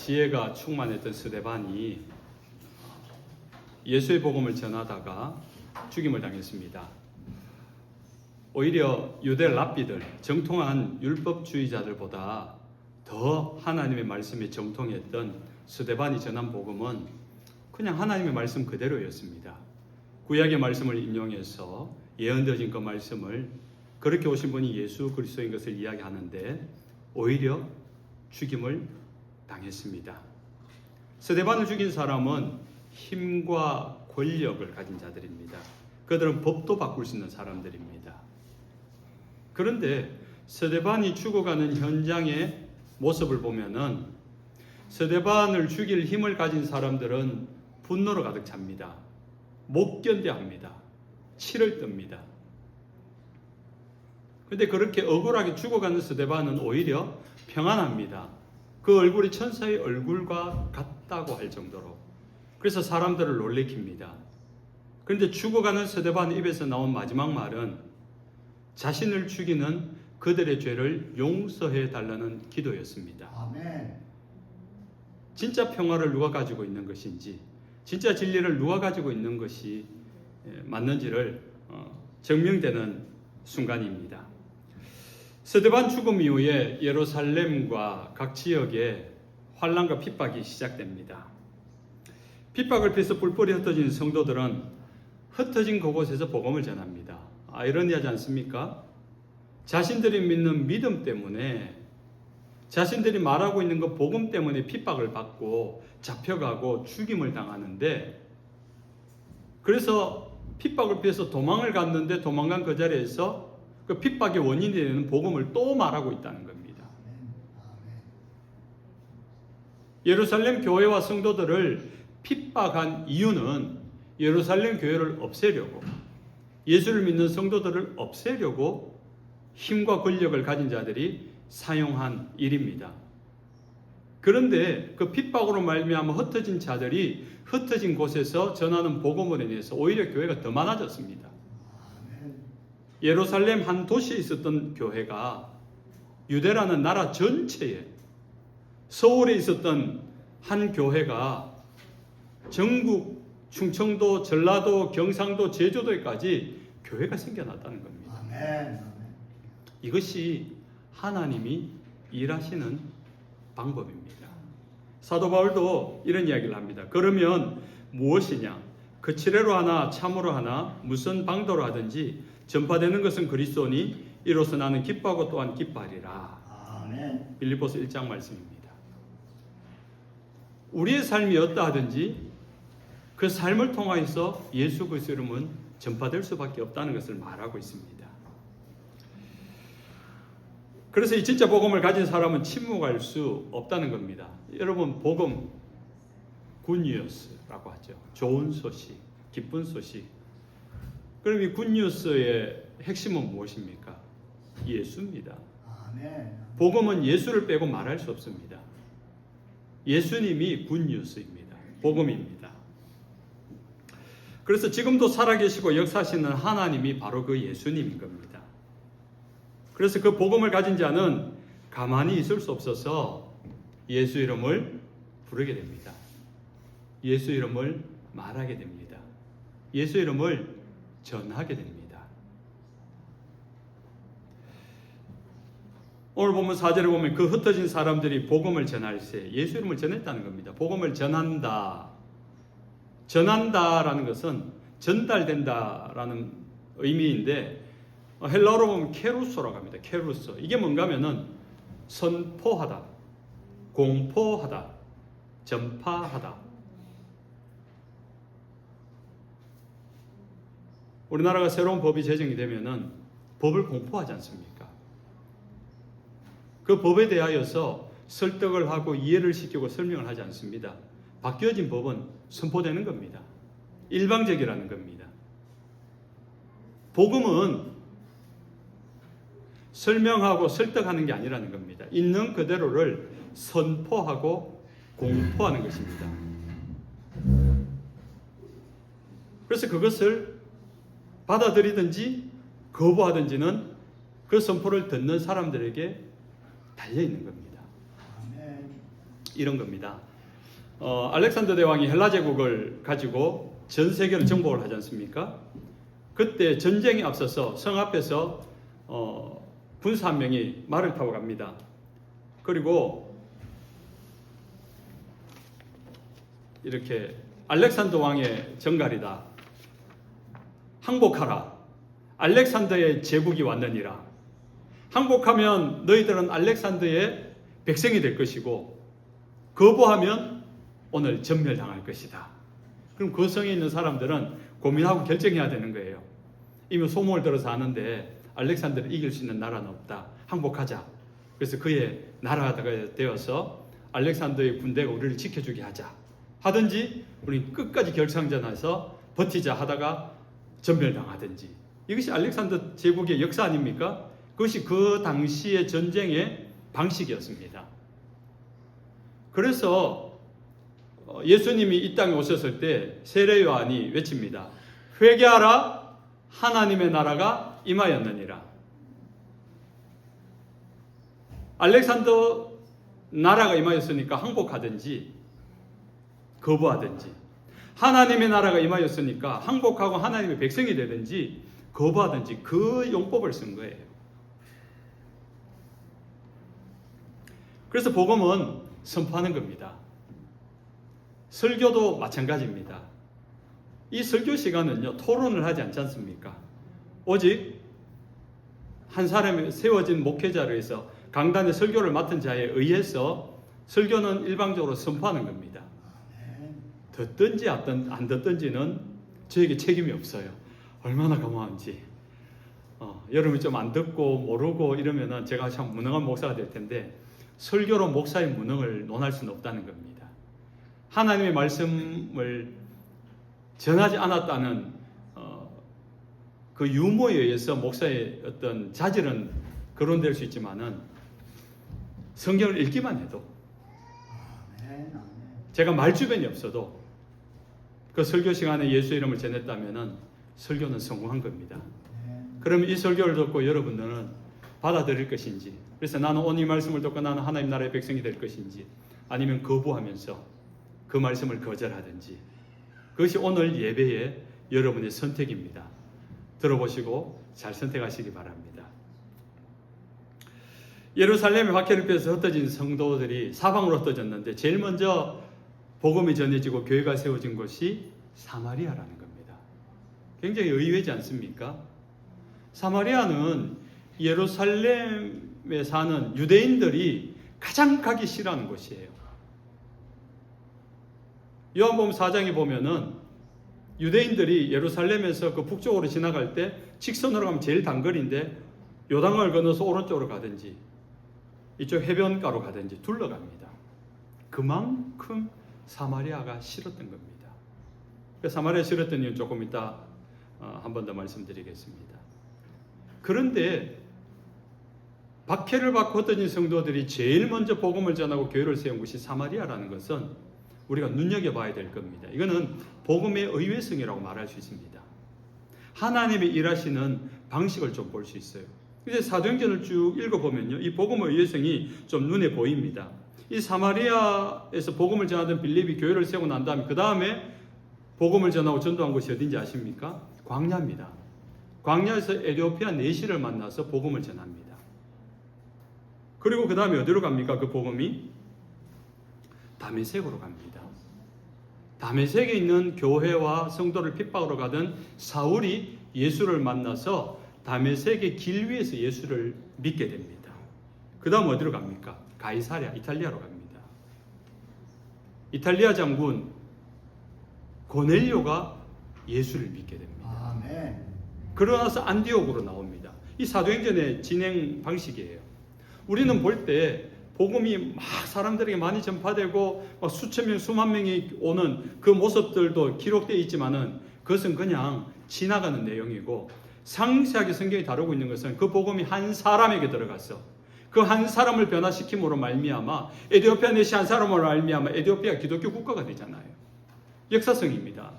지혜가 충만했던 스데반이 예수의 복음을 전하다가 죽임을 당했습니다. 오히려 유대 랍비들, 정통한 율법주의자들보다 더 하나님의 말씀에 정통했던 스데반이 전한 복음은 그냥 하나님의 말씀 그대로였습니다. 구약의 말씀을 인용해서 예언되어진 그 말씀을 그렇게 오신 분이 예수 그리스도인 것을 이야기하는데 오히려 죽임을 당했습니다. 스데반을 죽인 사람은 힘과 권력을 가진 자들입니다. 그들은 법도 바꿀 수 있는 사람들입니다. 그런데 스데반이 죽어가는 현장의 모습을 보면은 스데반을 죽일 힘을 가진 사람들은 분노로 가득 찹니다. 못 견뎌합니다. 치를 뜹니다. 그런데 그렇게 억울하게 죽어가는 스데반은 오히려 평안합니다. 그 얼굴이 천사의 얼굴과 같다고 할 정도로. 그래서 사람들을 놀래킵니다. 그런데 죽어가는 스데반 입에서 나온 마지막 말은 자신을 죽이는 그들의 죄를 용서해 달라는 기도였습니다. 아멘. 진짜 평화를 누가 가지고 있는 것인지, 진짜 진리를 누가 가지고 있는 것이 맞는지를 증명되는 순간입니다. 스데반 죽음 이후에 예루살렘과 각 지역에 환난과 핍박이 시작됩니다. 핍박을 피해서 뿔뿔이 흩어진 성도들은 흩어진 그곳에서 복음을 전합니다. 아이러니하지 않습니까? 자신들이 믿는 믿음 때문에, 자신들이 말하고 있는 그 복음 때문에 핍박을 받고 잡혀가고 죽임을 당하는데, 그래서 핍박을 피해서 도망을 갔는데 도망간 그 자리에서 그 핍박의 원인이 되는 복음을 또 말하고 있다는 겁니다. 예루살렘 교회와 성도들을 핍박한 이유는 예루살렘 교회를 없애려고, 예수를 믿는 성도들을 없애려고 힘과 권력을 가진 자들이 사용한 일입니다. 그런데 그 핍박으로 말미암아 흩어진 자들이 흩어진 곳에서 전하는 복음으로 인해서 오히려 교회가 더 많아졌습니다. 예루살렘 한 도시에 있었던 교회가 유대라는 나라 전체에, 서울에 있었던 한 교회가 전국 충청도, 전라도, 경상도, 제주도에까지 교회가 생겨났다는 겁니다. 아멘. 이것이 하나님이 일하시는 방법입니다. 사도 바울도 이런 이야기를 합니다. 그러면 무엇이냐? 거칠애로 하나 참으로 하나 무슨 방도로 하든지 전파되는 것은 그리스도니 이로써 나는 기뻐하고 또한 기뻐하리라. 아멘. 빌립보서 1장 말씀입니다. 우리의 삶이 어떠하든지 그 삶을 통하여서 예수 그리스도의 이름은 전파될 수밖에 없다는 것을 말하고 있습니다. 그래서 이 진짜 복음을 가진 사람은 침묵할 수 없다는 겁니다. 여러분, 복음 굿뉴스라고 하죠. 좋은 소식, 기쁜 소식. 그럼 이 굿뉴스의 핵심은 무엇입니까? 예수입니다. 아멘. 복음은 예수를 빼고 말할 수 없습니다. 예수님이 굿뉴스입니다. 복음입니다. 그래서 지금도 살아계시고 역사하시는 하나님이 바로 그 예수님인 겁니다. 그래서 그 복음을 가진 자는 가만히 있을 수 없어서 예수 이름을 부르게 됩니다. 예수 이름을 말하게 됩니다. 예수 이름을 전하게 됩니다. 오늘 보면 4절에 보면 그 흩어진 사람들이 복음을 전할 때 예수 이름을 전했다는 겁니다. 복음을 전한다. 전한다라는 것은 전달된다라는 의미인데 헬라어로 보면 케루소라고 합니다. 케루소. 이게 뭔가 하면은 선포하다, 공포하다, 전파하다. 우리나라가 새로운 법이 제정이 되면은 법을 공포하지 않습니까? 그 법에 대하여서 설득을 하고 이해를 시키고 설명을 하지 않습니다. 바뀌어진 법은 선포되는 겁니다. 일방적이라는 겁니다. 복음은 설명하고 설득하는 게 아니라는 겁니다. 있는 그대로를 선포하고 공포하는 것입니다. 그래서 그것을 받아들이든지 거부하든지는 그 선포를 듣는 사람들에게 달려있는 겁니다. 이런 겁니다. 알렉산더 대왕이 헬라 제국을 가지고 전 세계를 정복을 하지 않습니까? 그때 전쟁에 앞서서 성 앞에서 군사 한 명이 말을 타고 갑니다. 그리고 이렇게 알렉산더 왕의 정갈이다. 항복하라. 알렉산더의 제국이 왔느니라. 항복하면 너희들은 알렉산더의 백성이 될 것이고 거부하면 오늘 전멸당할 것이다. 그럼 그 성에 있는 사람들은 고민하고 결정해야 되는 거예요. 이미 소문을 들어서 아는데 알렉산더를 이길 수 있는 나라는 없다. 항복하자. 그래서 그의 나라가 되어서 알렉산더의 군대가 우리를 지켜주게 하자. 하든지 우리 끝까지 결상전해서 버티자 하다가 전멸당하든지. 이것이 알렉산더 제국의 역사 아닙니까? 그것이 그 당시의 전쟁의 방식이었습니다. 그래서 예수님이 이 땅에 오셨을 때 세례 요한이 외칩니다. 회개하라, 하나님의 나라가 임하였느니라. 알렉산더 나라가 임하였으니까 항복하든지 거부하든지, 하나님의 나라가 임하였으니까 항복하고 하나님의 백성이 되든지 거부하든지, 그 용법을 쓴 거예요. 그래서 복음은 선포하는 겁니다. 설교도 마찬가지입니다. 이 설교 시간은요, 토론을 하지 않지 않습니까? 오직 한 사람이 세워진 목회자로 해서 강단의 설교를 맡은 자에 의해서 설교는 일방적으로 선포하는 겁니다. 듣든지 안 듣든지는 저에게 책임이 없어요. 얼마나 고마운지. 여러분이 좀 안 듣고 모르고 이러면은 제가 참 무능한 목사가 될 텐데, 설교로 목사의 무능을 논할 수는 없다는 겁니다. 하나님의 말씀을 전하지 않았다는 그 유머에 의해서 목사의 어떤 자질은 거론될 수 있지만은 성경을 읽기만 해도, 제가 말주변이 없어도 그 설교 시간에 예수 이름을 전했다면은 설교는 성공한 겁니다. 그러면 이 설교를 듣고 여러분들은 받아들일 것인지, 그래서 나는 오늘 이 말씀을 듣고 나는 하나님 나라의 백성이 될 것인지, 아니면 거부하면서 그 말씀을 거절하든지, 그것이 오늘 예배의 여러분의 선택입니다. 들어보시고 잘 선택하시기 바랍니다. 예루살렘의 박해를 피해서 흩어진 성도들이 사방으로 흩어졌는데 제일 먼저 복음이 전해지고 교회가 세워진 곳이 사마리아라는 겁니다. 굉장히 의외지 않습니까? 사마리아는 예루살렘에 사는 유대인들이 가장 가기 싫어하는 곳이에요. 요한복음 4장에 보면은 유대인들이 예루살렘에서 그 북쪽으로 지나갈 때 직선으로 가면 제일 단거리인데 요단강을 건너서 오른쪽으로 가든지 이쪽 해변가로 가든지 둘러갑니다. 그만큼 사마리아가 싫었던 겁니다. 사마리아 싫었던 이유는 조금 이따 한 번 더 말씀드리겠습니다. 그런데 박해를 받고 흩어진 성도들이 제일 먼저 복음을 전하고 교회를 세운 곳이 사마리아라는 것은 우리가 눈여겨봐야 될 겁니다. 이거는 복음의 의외성이라고 말할 수 있습니다. 하나님의 일하시는 방식을 좀 볼 수 있어요. 이제 사도행전을 쭉 읽어보면요, 이 복음의 의외성이 좀 눈에 보입니다. 이 사마리아에서 복음을 전하던 빌립이 교회를 세우고 난 다음에 그 다음에 복음을 전하고 전도한 곳이 어딘지 아십니까? 광야입니다. 광야에서 에티오피아 내시를 만나서 복음을 전합니다. 그리고 그 다음에 어디로 갑니까? 그 복음이 다메섹으로 갑니다. 다메섹에 있는 교회와 성도를 핍박으로 가던 사울이 예수를 만나서 다메섹의 길 위에서 예수를 믿게 됩니다. 그 다음 어디로 갑니까? 가이사랴, 이탈리아로 갑니다. 이탈리아 장군 고넬료가 예수를 믿게 됩니다. 아멘. 그러나서 안디옥으로 나옵니다. 이 사도행전의 진행 방식이에요. 우리는 볼 때 복음이 막 사람들에게 많이 전파되고 막 수천 명, 수만 명이 오는 그 모습들도 기록되어 있지만은 그것은 그냥 지나가는 내용이고, 상세하게 성경이 다루고 있는 것은 그 복음이 한 사람에게 들어가서 그 한 사람을 변화시킴으로 말미암아 에티오피아 내시 한 사람으로 말미암아 에티오피아 기독교 국가가 되잖아요. 역사성입니다.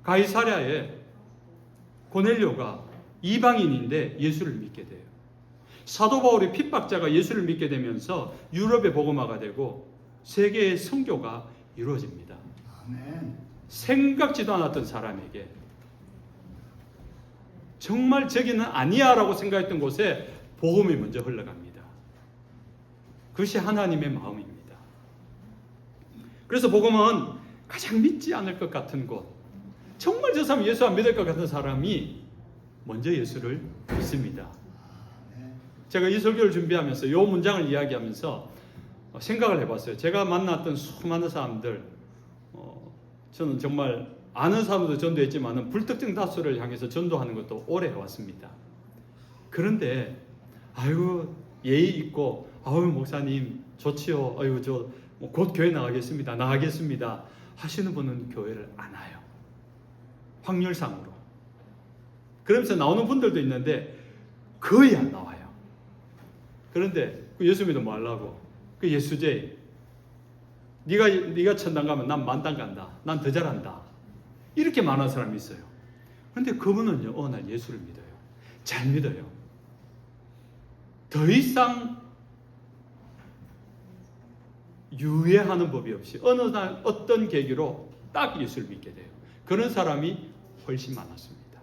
가이사랴에 고넬료가 이방인인데 예수를 믿게 돼요. 사도 바울이 핍박자가 예수를 믿게 되면서 유럽의 복음화가 되고 세계의 선교가 이루어집니다. 아멘. 생각지도 않았던 사람에게 정말 저기는 아니야라고 생각했던 곳에 복음이 먼저 흘러갑니다. 그것이 하나님의 마음입니다. 그래서 복음은 가장 믿지 않을 것 같은 곳, 정말 저 사람 예수 안 믿을 것 같은 사람이 먼저 예수를 믿습니다. 제가 이 설교를 준비하면서 이 문장을 이야기하면서 생각을 해봤어요. 제가 만났던 수많은 사람들, 저는 정말 아는 사람도 전도했지만 불특정 다수를 향해서 전도하는 것도 오래 해왔습니다. 그런데 아유 예의 있고 아유 목사님 좋지요. 아유 저 곧 교회 나가겠습니다 하시는 분은 교회를 안 와요. 확률상으로. 그러면서 나오는 분들도 있는데 거의 안 나와요. 그런데 그 예수 믿어 뭐 하려고? 그 예수제 네가 천당 가면 난 만당 간다. 난 더 잘한다. 이렇게 말하는 사람이 있어요. 그런데 그분은요 어느 날 예수를 믿어요. 잘 믿어요. 더 이상 유예하는 법이 없이 어느 날 어떤 계기로 딱 예수를 믿게 돼요. 그런 사람이 훨씬 많았습니다.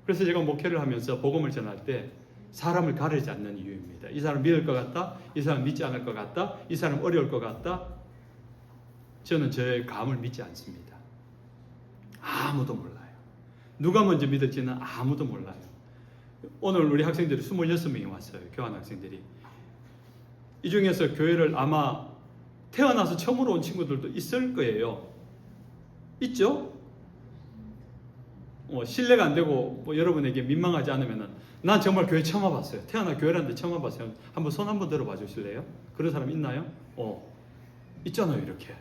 그래서 제가 목회를 하면서 복음을 전할 때 사람을 가르지 않는 이유입니다. 이 사람 믿을 것 같다, 이 사람 믿지 않을 것 같다, 이 사람 어려울 것 같다. 저는 저의 감을 믿지 않습니다. 아무도 몰라요. 누가 먼저 믿을지는 아무도 몰라요. 오늘 우리 학생들이 26명이 왔어요. 교환 학생들이. 이 중에서 교회를 아마 태어나서 처음으로 온 친구들도 있을 거예요. 있죠? 신뢰가 안 되고 여러분에게 민망하지 않으면 난 정말 교회 처음 와봤어요. 태어나 교회라는데 처음 와봤어요. 한번 손 한번 들어봐 주실래요? 그런 사람 있나요? 있잖아요. 이렇게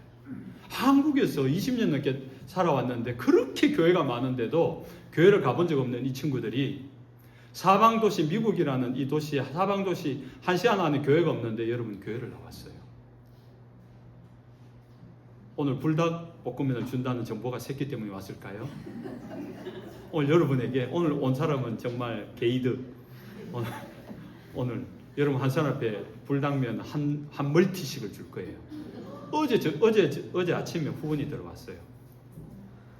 한국에서 20년 넘게 살아왔는데 그렇게 교회가 많은데도 교회를 가본 적 없는 이 친구들이 사방도시 미국이라는 이 도시 사방도시 1시간 안에 교회가 없는데 여러분 교회를 나왔어요. 오늘 불닭볶음면을 준다는 정보가 샜기 때문에 왔을까요? 오늘 여러분에게 오늘 온 사람은 정말 게이드. 오늘 여러분 한 사람 앞에 불닭면 한 멀티씩을 줄 거예요. 어제 아침에 후원이 들어왔어요.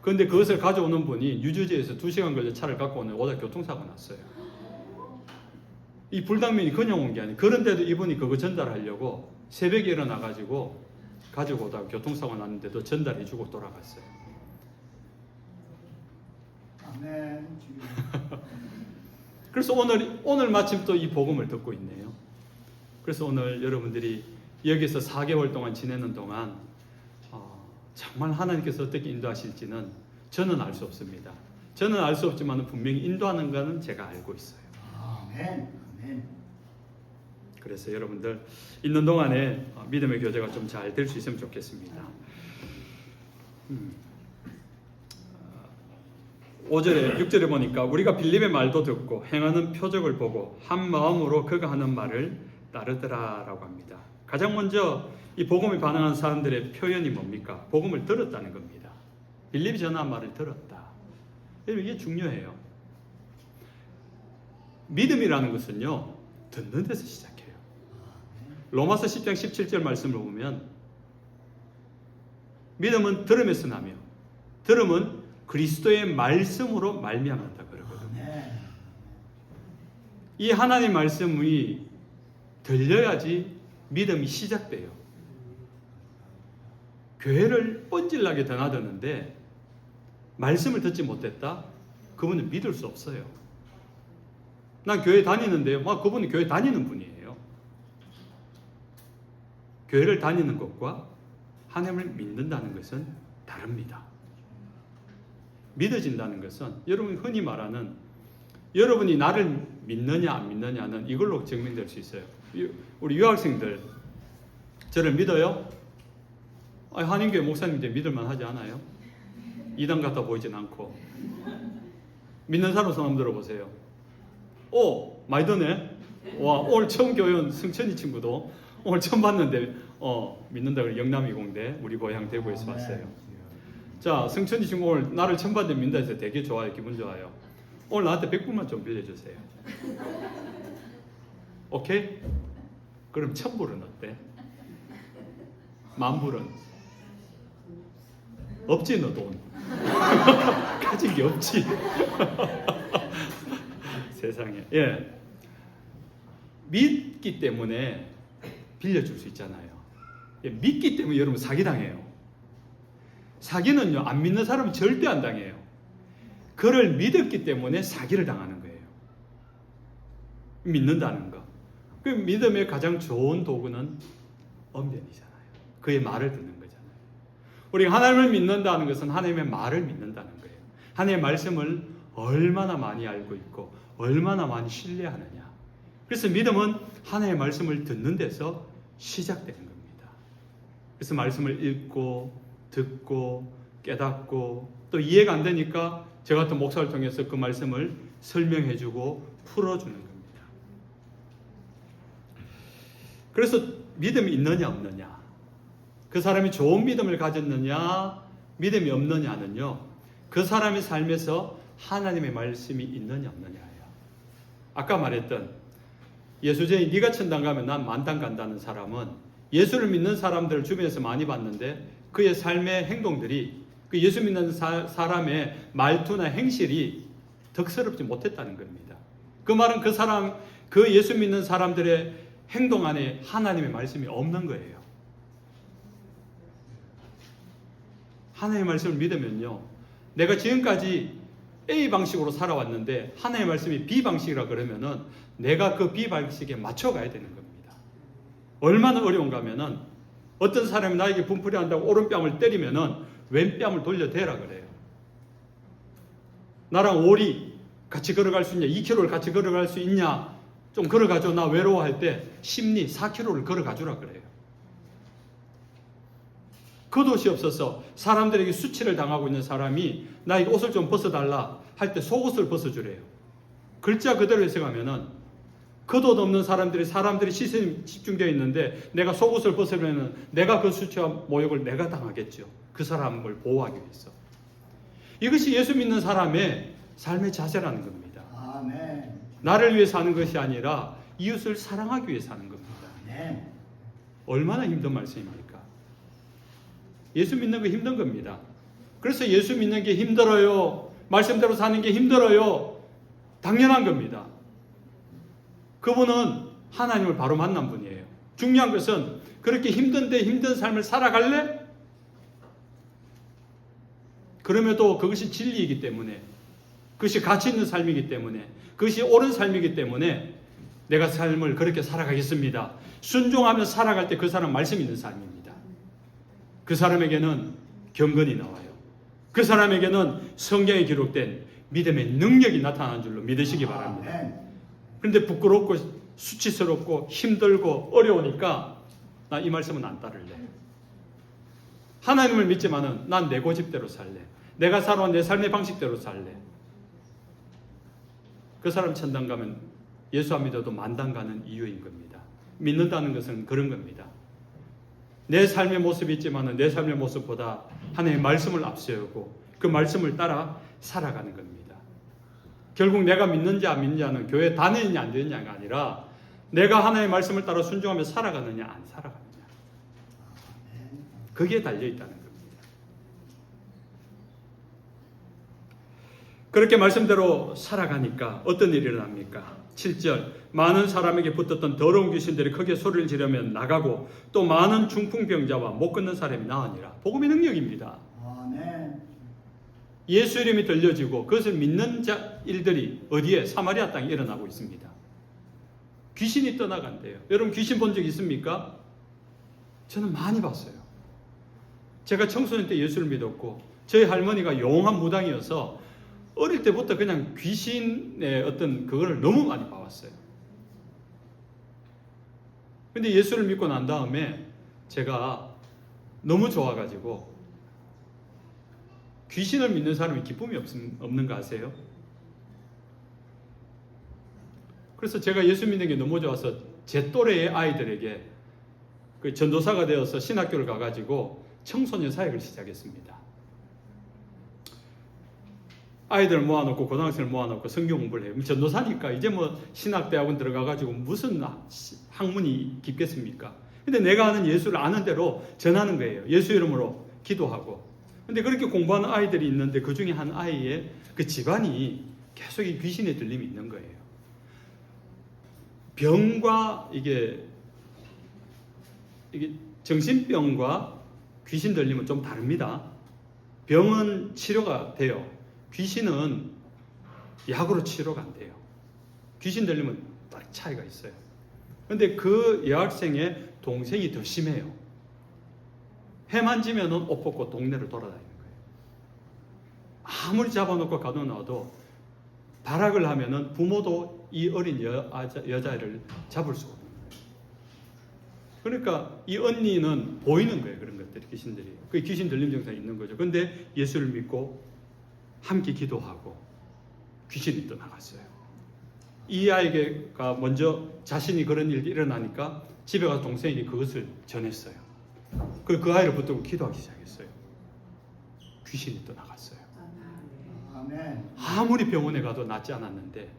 그런데 그것을 가져오는 분이 뉴저지에서 2시간 걸려 차를 갖고 오는 오다 교통사고 났어요. 이 불닭면이 그냥 온 게 아니에요. 그런데도 이분이 그거 전달하려고 새벽에 일어나가지고 가지고 오다가 교통사고 났는데도 전달해주고 돌아갔어요. 아멘. 그래서 오늘 마침 또 이 복음을 듣고 있네요. 그래서 오늘 여러분들이 여기서 4개월 동안 지내는 동안 정말 하나님께서 어떻게 인도하실지는 저는 알 수 없습니다. 저는 알 수 없지만 분명히 인도하는 것은 제가 알고 있어요. 아멘. 아멘. 그래서 여러분들 있는 동안에 믿음의 교제가 좀 잘 될 수 있으면 좋겠습니다. 5절에 6절에 보니까 우리가 빌립의 말도 듣고 행하는 표적을 보고 한 마음으로 그가 하는 말을 따르더라라고 합니다. 가장 먼저 이 복음에 반응한 사람들의 표현이 뭡니까? 복음을 들었다는 겁니다. 빌립이 전한 말을 들었다. 이게 중요해요. 믿음이라는 것은요, 듣는 데서 시작해요. 로마서 10장 17절 말씀을 보면 믿음은 들음에서 나며 들음은 그리스도의 말씀으로 말미암는다 그러거든요. 이 하나님 말씀이 들려야지 믿음이 시작돼요. 교회를 뻔질나게 드나드는데 말씀을 듣지 못했다? 그분은 믿을 수 없어요. 난 교회 다니는데요. 그분은 교회 다니는 분이에요. 교회를 다니는 것과 하나님을 믿는다는 것은 다릅니다. 믿어진다는 것은 여러분이 흔히 말하는 여러분이 나를 믿느냐 안 믿느냐는 이걸로 증명될 수 있어요. 우리 유학생들 저를 믿어요? 한인교회 목사님들 믿을만 하지 않아요? 이단 같아 보이진 않고. 믿는 사람 손 한번 들어보세요. 많이 드네. 와, 오늘 처음 교회 온 승천이 친구도 오늘 처음 봤는데 믿는다고 영남이공대 우리 고향 대구에서 왔어요. 자, 승천이 친구 오늘 나를 처음 봤는데 믿는다 해서 되게 좋아요. 기분 좋아요. 오늘 나한테 100불만 좀 빌려주세요. 오케이? 그럼 1000불은 어때? 10,000불은? 없지 너 돈. 가진 게 없지. 세상에. 예. 믿기 때문에 빌려줄 수 있잖아요. 예, 믿기 때문에 여러분 사기당해요. 사기는요, 안 믿는 사람은 절대 안 당해요. 그를 믿었기 때문에 사기를 당하는 거예요. 믿는다는 거. 그 믿음의 가장 좋은 도구는 언변이잖아요. 그의 말을 듣는 거잖아요. 우리가 하나님을 믿는다는 것은 하나님의 말을 믿는다는 거예요. 하나님의 말씀을 얼마나 많이 알고 있고 얼마나 많이 신뢰하느냐. 그래서 믿음은 하나님의 말씀을 듣는 데서 시작되는 겁니다. 그래서 말씀을 읽고 듣고 깨닫고 또 이해가 안 되니까 저 같은 목사를 통해서 그 말씀을 설명해주고 풀어주는 겁니다. 그래서 믿음이 있느냐 없느냐, 그 사람이 좋은 믿음을 가졌느냐 믿음이 없느냐는요, 그 사람의 삶에서 하나님의 말씀이 있느냐 없느냐예요. 아까 말했던 예수쟁이 네가 천당 가면 난 만당 간다는 사람은 예수를 믿는 사람들을 주변에서 많이 봤는데 그의 삶의 행동들이 그 예수 믿는 사람의 말투나 행실이 덕스럽지 못했다는 겁니다. 그 말은 그 사람, 그 예수 믿는 사람들의 행동 안에 하나님의 말씀이 없는 거예요. 하나님의 말씀을 믿으면요, 내가 지금까지 A 방식으로 살아왔는데 하나님의 말씀이 B 방식이라 그러면은 내가 그 B 방식에 맞춰가야 되는 겁니다. 얼마나 어려운가 하면은 어떤 사람이 나에게 분풀이 한다고 오른뺨을 때리면은 왼뺨을 돌려대라 그래요. 나랑 오리 같이 걸어갈 수 있냐, 2km를 같이 걸어갈 수 있냐, 좀 걸어가줘, 나 외로워할 때 심리 4km를 걸어가주라 그래요. 겉옷이 없어서 사람들에게 수치를 당하고 있는 사람이 나에게 옷을 좀 벗어달라 할 때 속옷을 벗어주래요. 글자 그대로 해석하면은 겉옷 없는 사람들이 시선이 집중되어 있는데 내가 속옷을 벗으면은 내가 그 수치와 모욕을 내가 당하겠죠. 그 사람을 보호하기 위해서. 이것이 예수 믿는 사람의 삶의 자세라는 겁니다. 아멘. 나를 위해 사는 것이 아니라 이웃을 사랑하기 위해 사는 겁니다. 아멘. 얼마나 힘든 말씀입니까? 예수 믿는 거 힘든 겁니다. 그래서 예수 믿는 게 힘들어요. 말씀대로 사는 게 힘들어요. 당연한 겁니다. 그분은 하나님을 바로 만난 분이에요. 중요한 것은 그렇게 힘든데 힘든 삶을 살아갈래? 그럼에도 그것이 진리이기 때문에, 그것이 가치 있는 삶이기 때문에, 그것이 옳은 삶이기 때문에 내가 삶을 그렇게 살아가겠습니다. 순종하며 살아갈 때 그 사람 말씀 있는 삶입니다. 그 사람에게는 경건이 나와요. 그 사람에게는 성경에 기록된 믿음의 능력이 나타나는 줄로 믿으시기 바랍니다. 그런데 부끄럽고 수치스럽고 힘들고 어려우니까 나 이 말씀은 안 따를래. 하나님을 믿지만은 난 내 고집대로 살래. 내가 살아온 내 삶의 방식대로 살래. 그 사람 천당 가면 예수 안 믿어도 만당 가는 이유인 겁니다. 믿는다는 것은 그런 겁니다. 내 삶의 모습이 있지만은 내 삶의 모습보다 하나님의 말씀을 앞세우고 그 말씀을 따라 살아가는 겁니다. 결국 내가 믿는지 안 믿느냐는 교회 다니느냐 안 되느냐가 아니라 내가 하나님의 말씀을 따라 순종하며 살아가느냐 안 살아가느냐, 거기에 달려있다는 겁니다. 그렇게 말씀대로 살아가니까 어떤 일이 일어납니까? 7절, 많은 사람에게 붙었던 더러운 귀신들이 크게 소리를 지르며 나가고 또 많은 중풍병자와 못 걷는 사람이 나으니라. 복음의 능력입니다. 아멘. 예수 이름이 들려지고 그것을 믿는 일들이 어디에? 사마리아 땅에 일어나고 있습니다. 귀신이 떠나간대요. 여러분 귀신 본 적 있습니까? 저는 많이 봤어요. 제가 청소년 때 예수를 믿었고 저희 할머니가 용한 무당이어서 어릴 때부터 그냥 귀신의 어떤 그거를 너무 많이 봐왔어요. 근데 예수를 믿고 난 다음에 제가 너무 좋아가지고, 귀신을 믿는 사람이 기쁨이 없는 거 아세요? 그래서 제가 예수 믿는 게 너무 좋아서 제 또래의 아이들에게 그 전도사가 되어서 신학교를 가가지고 청소년 사역을 시작했습니다. 아이들 모아놓고 고등학생을 모아놓고 성경 공부를 해요. 전도사니까 이제 뭐 신학대학원 들어가가지고 무슨 학문이 깊겠습니까? 근데 내가 아는 예수를 아는 대로 전하는 거예요. 예수 이름으로 기도하고. 근데 그렇게 공부하는 아이들이 있는데 그 중에 한 아이의 그 집안이 계속 이 귀신의 들림이 있는 거예요. 병과 이게 정신병과 귀신 들림은 좀 다릅니다. 병은 치료가 돼요. 귀신은 약으로 치료가 안 돼요. 귀신 들림은 딱 차이가 있어요. 근데 그 여학생의 동생이 더 심해요. 해 만지면 옷 벗고 동네를 돌아다니는 거예요. 아무리 잡아놓고 가둬놔도 발악을 하면은 부모도 이 어린 여자애를 잡을 수가 없는 거예요. 그러니까 이 언니는 보이는 거예요. 그런 것들이 귀신들이. 그 귀신 들림 증상이 있는 거죠. 근데 예수를 믿고 함께 기도하고 귀신이 떠나갔어요. 이 아이가 먼저 자신이 그런 일이 일어나니까 집에 가서 동생에게 그것을 전했어요. 그 아이를 붙들고 기도하기 시작했어요. 귀신이 떠나갔어요. 아멘. 아무리 병원에 가도 낫지 않았는데,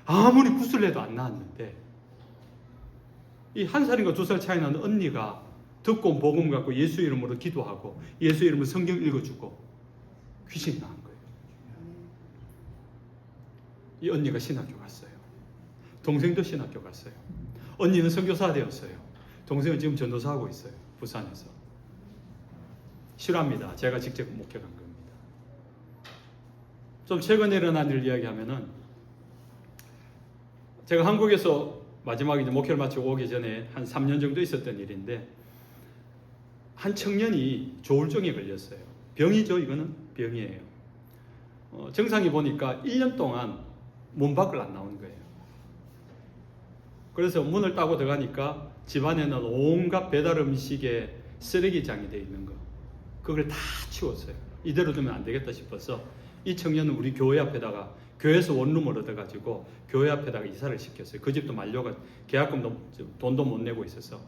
아무리 구슬 해도 안 나았는데, 이 1살인가 2살 차이 나는 언니가 듣고 복음 갖고 예수 이름으로 기도하고 예수 이름으로 성경 읽어주고 귀신이 나은 거예요. 이 언니가 신학교 갔어요. 동생도 신학교 갔어요. 언니는 선교사 되었어요. 동생은 지금 전도사 하고 있어요. 부산에서. 실화입니다. 제가 직접 목격한 겁니다. 좀 최근에 일어난 일 이야기하면은, 제가 한국에서 마지막에 이제 목회를 마치고 오기 전에 한 3년 정도 있었던 일인데, 한 청년이 조울증에 걸렸어요. 병이죠. 이거는 병이에요. 정상이 보니까 1년 동안 문 밖을 안 나오는 거예요. 그래서 문을 따고 들어가니까 집안에는 온갖 배달 음식에 쓰레기장이 되어 있는 거, 그걸 다 치웠어요. 이대로 두면 안 되겠다 싶어서 이 청년은 우리 교회 앞에다가, 교회에서 원룸을 얻어가지고 교회 앞에다가 이사를 시켰어요. 그 집도 만료가, 계약금도 돈도 못 내고 있어서.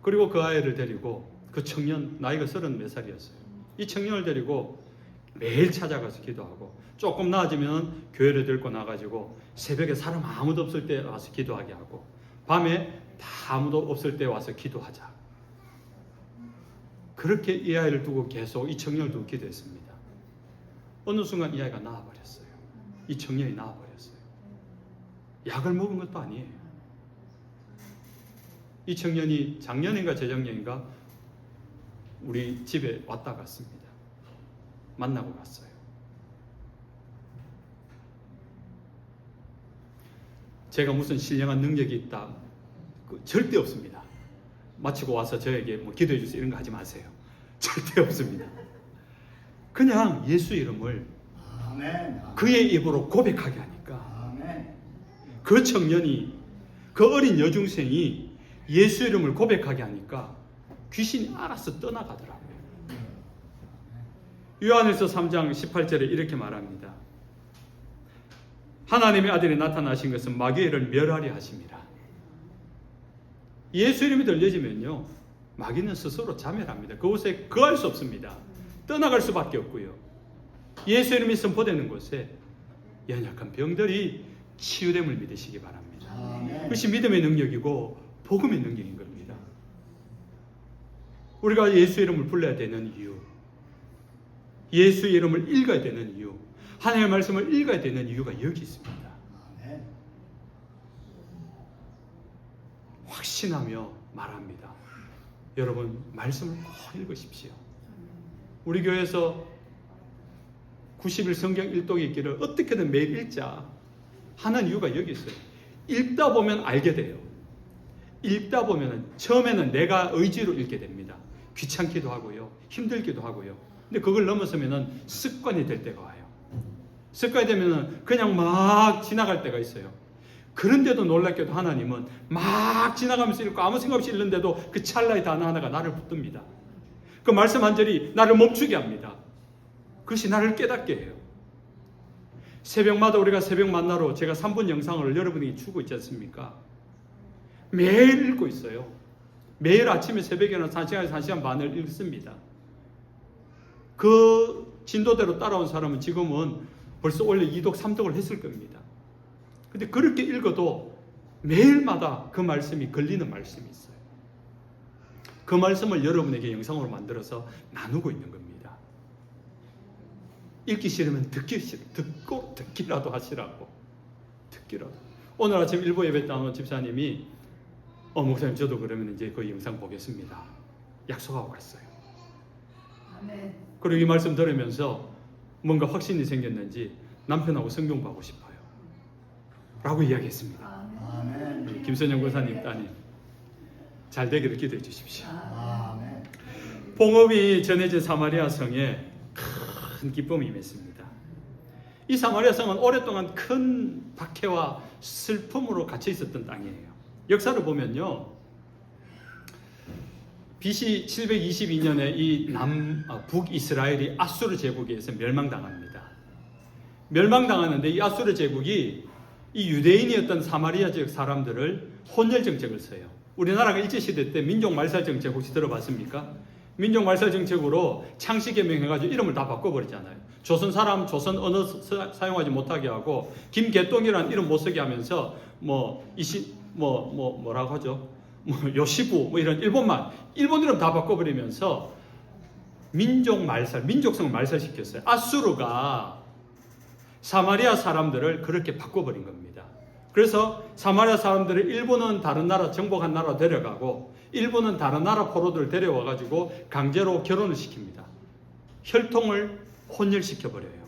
그리고 그 아이를 데리고, 그 청년 나이가 30몇 살이었어요. 이 청년을 데리고 매일 찾아가서 기도하고, 조금 나아지면 교회를 데리고 나가지고 새벽에 사람 아무도 없을 때 와서 기도하게 하고, 밤에 다 아무도 없을 때 와서 기도하자. 그렇게 이 아이를 두고 계속 이 청년을 두고 기도했습니다. 어느 순간 이 아이가 나아버렸어요. 이 청년이 나아버렸어요. 약을 먹은 것도 아니에요. 이 청년이 작년인가 재작년인가 우리 집에 왔다 갔습니다. 만나고 갔어요. 제가 무슨 신령한 능력이 있다, 절대 없습니다. 마치고 와서 저에게 뭐 기도해 주세요 이런 거 하지 마세요. 절대 없습니다. 그냥 예수 이름을 아멘. 그의 입으로 고백하게 하니까, 아멘. 그 청년이, 그 어린 여중생이 예수 이름을 고백하게 하니까 귀신이 알아서 떠나가더라고요. 요한일서 3장 18절에 이렇게 말합니다. 하나님의 아들이 나타나신 것은 마귀를 멸하려 하심이라. 예수 이름이 들려지면요, 마귀는 스스로 자멸합니다. 그곳에 거할 수 없습니다. 떠나갈 수밖에 없고요. 예수 이름이 선포되는 곳에 연약한 병들이 치유됨을 믿으시기 바랍니다. 아멘. 그것이 믿음의 능력이고 복음의 능력인 겁니다. 우리가 예수 이름을 불러야 되는 이유, 예수 이름을 읽어야 되는 이유, 하나님의 말씀을 읽어야 되는 이유가 여기 있습니다. 아멘. 확신하며 말합니다. 여러분, 말씀을 꼭 읽으십시오. 우리 교회에서 90일 성경 일독이 있기를 어떻게든 매일 읽자 하는 이유가 여기 있어요. 읽다 보면 알게 돼요. 읽다 보면 처음에는 내가 의지로 읽게 됩니다. 귀찮기도 하고요, 힘들기도 하고요. 근데 그걸 넘어서면 습관이 될 때가 와요. 습관이 되면 그냥 막 지나갈 때가 있어요. 그런데도 놀랍게도 하나님은 막 지나가면서 읽고 아무 생각 없이 읽는데도 그 찰나의 단어 하나가 나를 붙듭니다. 그 말씀 한 절이 나를 멈추게 합니다. 그것이 나를 깨닫게 해요. 새벽마다 우리가 새벽 만나러 제가 3분 영상을 여러분에게 주고 있지 않습니까? 매일 읽고 있어요. 매일 아침에 새벽에는 1시간에서 1시간 반을 읽습니다. 그 진도대로 따라온 사람은 지금은 벌써 원래 2독, 3독을 했을 겁니다. 근데 그렇게 읽어도 매일마다 그 말씀이 걸리는 말씀이 있어요. 그 말씀을 여러분에게 영상으로 만들어서 나누고 있는 겁니다. 읽기 싫으면 듣기라도 하시라고. 듣기라도. 오늘 아침 일부 예배 때 나온 집사님이 목사님 저도 그러면 이제 그 영상 보겠습니다. 약속하고 갔어요. 아멘. 그리고 이 말씀 들으면서 뭔가 확신이 생겼는지 남편하고 성경 보고 싶어요. 라고 이야기했습니다. 아멘. 김선영 권사님 따님 잘 되기를 기도해 주십시오. 아멘. 복음이 전해진 사마리아 성에 큰 기쁨이 임했습니다. 이 사마리아 성은 오랫동안 큰 박해와 슬픔으로 갇혀 있었던 땅이에요. 역사를 보면요, BC 722년에 이 북이스라엘이 아수르 제국에 의해서 멸망당합니다. 멸망당하는데 이 아수르 제국이 이 유대인이었던 사마리아 지역 사람들을 혼혈 정책을 써요. 우리나라가 일제시대 때 민족 말살 정책 혹시 들어봤습니까? 민족 말살 정책으로 창씨 개명해가지고 이름을 다 바꿔버리잖아요. 조선 사람, 조선 언어 사용하지 못하게 하고 김개똥이라는 이름 못 쓰게 하면서 뭐라고 하죠? 요시부 이런 일본 이름 다 바꿔버리면서 민족성을 말살시켰어요. 아수르가 사마리아 사람들을 그렇게 바꿔버린 겁니다. 그래서 사마리아 사람들을 일본은 다른 나라 정복한 나라 데려가고 일본은 다른 나라 포로들을 데려와가지고 강제로 결혼을 시킵니다. 혈통을 혼혈시켜버려요.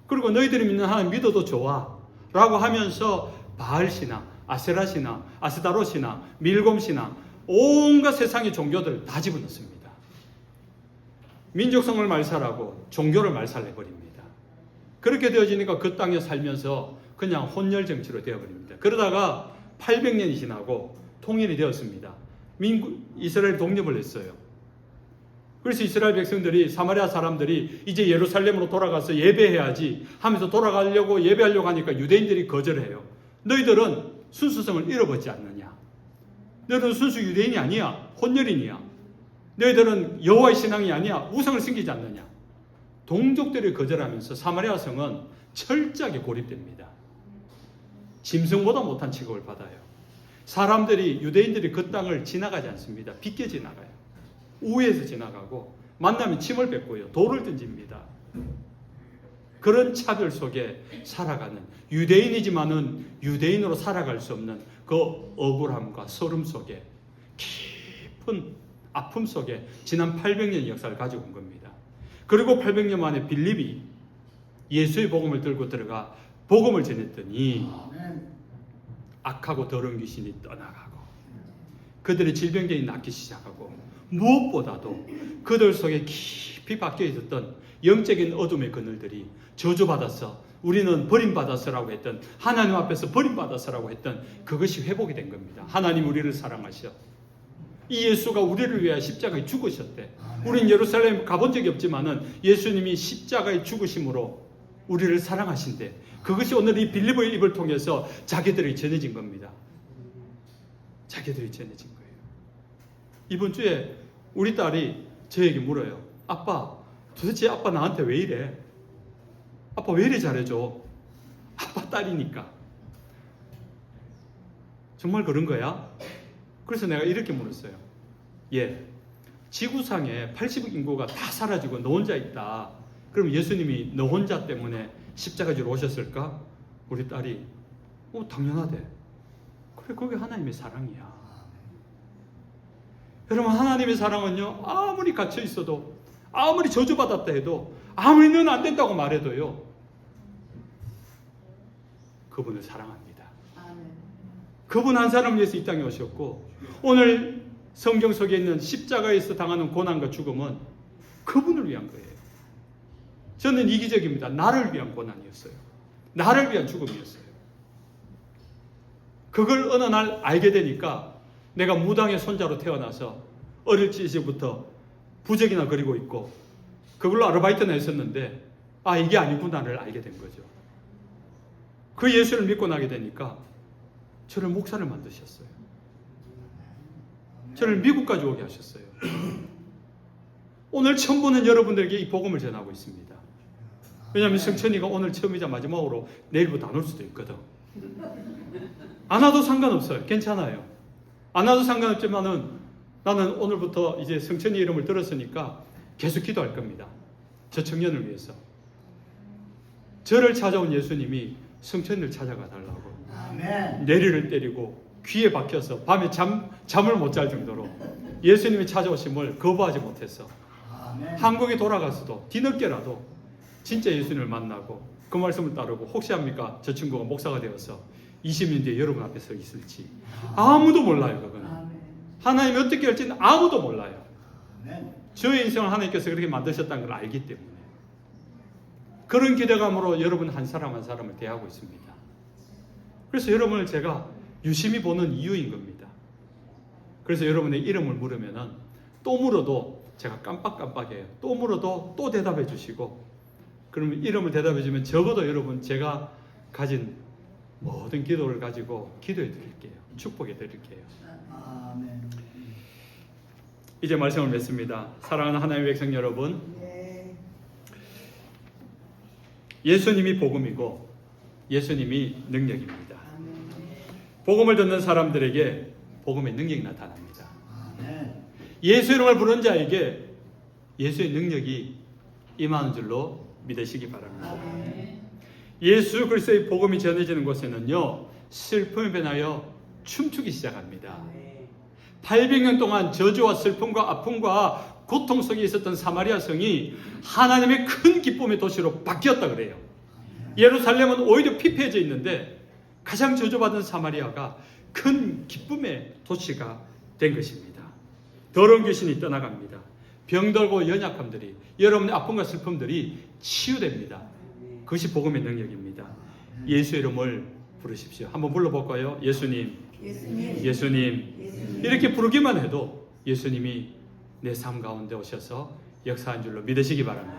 그리고 너희들이 믿는 하나님 믿어도 좋아 라고 하면서 바알신앙, 아세라신앙, 아스다로신앙, 밀곰신앙, 온갖 세상의 종교들을 다 집어넣습니다. 민족성을 말살하고 종교를 말살해버립니다. 그렇게 되어지니까 그 땅에 살면서 그냥 혼혈 정치로 되어버립니다. 그러다가 800년이 지나고 통일이 되었습니다. 이스라엘 독립을 했어요. 그래서 이스라엘 백성들이, 사마리아 사람들이 이제 예루살렘으로 돌아가서 예배해야지 하면서 돌아가려고 예배하려고 하니까 유대인들이 거절해요. 너희들은 순수성을 잃어버리지 않느냐? 너희들은 순수 유대인이 아니야. 혼혈인이야. 너희들은 여호와의 신앙이 아니야. 우상을 섬기지 않느냐? 동족들이 거절하면서 사마리아 성은 철저하게 고립됩니다. 짐승보다 못한 취급을 받아요. 유대인들이 그 땅을 지나가지 않습니다. 빗게 지나가요. 우회해서 지나가고 만나면 침을 뱉고요. 돌을 던집니다. 그런 차별 속에 살아가는, 유대인이지만은 유대인으로 살아갈 수 없는 그 억울함과 서름 속에, 깊은 아픔 속에 지난 800년의 역사를 가지고 온 겁니다. 그리고 800년 만에 빌립이 예수의 복음을 들고 들어가 복음을 전했더니 악하고 더러운 귀신이 떠나가고 그들의 질병들이 낫기 시작하고, 무엇보다도 그들 속에 깊이 박혀 있었던 영적인 어둠의 그늘들이 저주받았어, 우리는 버림받았어라고 했던, 하나님 앞에서 버림받았어라고 했던 그것이 회복이 된 겁니다. 하나님 우리를 사랑하셔. 이 예수가 우리를 위하여 십자가에 죽으셨대. 우린 예루살렘 가본 적이 없지만은 예수님이 십자가에 죽으심으로 우리를 사랑하신대. 그것이 오늘 이 빌립의 입을 통해서 자기들이 전해진 겁니다. 자기들이 전해진 거예요. 이번 주에 우리 딸이 저에게 물어요. 아빠, 도대체 아빠 나한테 왜 이래? 아빠 왜 이래 잘해줘? 아빠 딸이니까. 정말 그런 거야? 그래서 내가 이렇게 물었어요. 예, 지구상에 80억 인구가 다 사라지고 너 혼자 있다. 그럼 예수님이 너 혼자 때문에 십자가지로 오셨을까? 우리 딸이 당연하대. 그래, 그게 하나님의 사랑이야. 여러분, 하나님의 사랑은요, 아무리 갇혀 있어도, 아무리 저주받았다 해도, 아무리 너는 안 된다고 말해도요, 그분을 사랑합니다. 그분 한 사람 위해서 이 땅에 오셨고, 오늘 성경 속에 있는 십자가에서 당하는 고난과 죽음은 그분을 위한 거예요. 저는 이기적입니다. 나를 위한 고난이었어요. 나를 위한 죽음이었어요. 그걸 어느 날 알게 되니까 내가 무당의 손자로 태어나서 어릴 적부터 부적이나 그리고 있고 그걸로 아르바이트나 했었는데 이게 아니구나를 알게 된 거죠. 그 예수를 믿고 나게 되니까 저를 목사를 만드셨어요. 저를 미국까지 오게 하셨어요. 오늘 처음 보는 여러분들에게 이 복음을 전하고 있습니다. 왜냐하면 성천이가 오늘 처음이자 마지막으로 내일부터 안 올 수도 있거든. 안 와도 상관없어요. 괜찮아요. 안 와도 상관없지만은 나는 오늘부터 이제 성천이 이름을 들었으니까 계속 기도할 겁니다. 저 청년을 위해서. 저를 찾아온 예수님이 성천을 찾아가 달라고. 아멘. 내리를 때리고 귀에 박혀서 밤에 잠을 못 잘 정도로 예수님이 찾아오심을 거부하지 못했어. 아멘. 한국에 돌아가서도 뒤늦게라도 진짜 예수님을 만나고 그 말씀을 따르고 혹시 합니까? 저 친구가 목사가 되어서 20년 뒤에 여러분 앞에 서 있을지 아무도 몰라요. 그거는 아멘. 하나님이 어떻게 할지는 아무도 몰라요. 아멘. 저의 인생을 하나님께서 그렇게 만드셨다는 걸 알기 때문에 그런 기대감으로 여러분 한 사람 한 사람을 대하고 있습니다. 그래서 여러분을 제가 유심히 보는 이유인 겁니다. 그래서 여러분의 이름을 물으면은 또 물어도 제가 깜빡깜빡해요. 또 물어도 또 대답해 주시고 그러면 이름을 대답해 주면 적어도 여러분 제가 가진 모든 기도를 가지고 기도해 드릴게요. 축복해 드릴게요. 아멘. 이제 말씀을 맺습니다. 사랑하는 하나님의 백성 여러분, 네. 예수님이 복음이고 예수님이 능력입니다. 아멘. 복음을 듣는 사람들에게 복음의 능력이 나타납니다. 아멘. 예수 이름을 부른 자에게 예수의 능력이 임하는 줄로 믿으시기 바랍니다. 아멘. 예수 그리스도의 복음이 전해지는 곳에는요, 슬픔이 변하여 춤추기 시작합니다. 800년 동안 저주와 슬픔과 아픔과 고통 속에 있었던 사마리아 성이 하나님의 큰 기쁨의 도시로 바뀌었다 그래요. 예루살렘은 오히려 피폐해져 있는데 가장 저주받은 사마리아가 큰 기쁨의 도시가 된 것입니다. 더러운 귀신이 떠나갑니다. 병들고 연약함들이, 여러분의 아픔과 슬픔들이 치유됩니다. 그것이 복음의 능력입니다. 예수 이름을 부르십시오. 한번 불러볼까요? 예수님, 예수님. 예수님. 예수님. 이렇게 부르기만 해도 예수님이 내 삶 가운데 오셔서 역사한 줄로 믿으시기 바랍니다.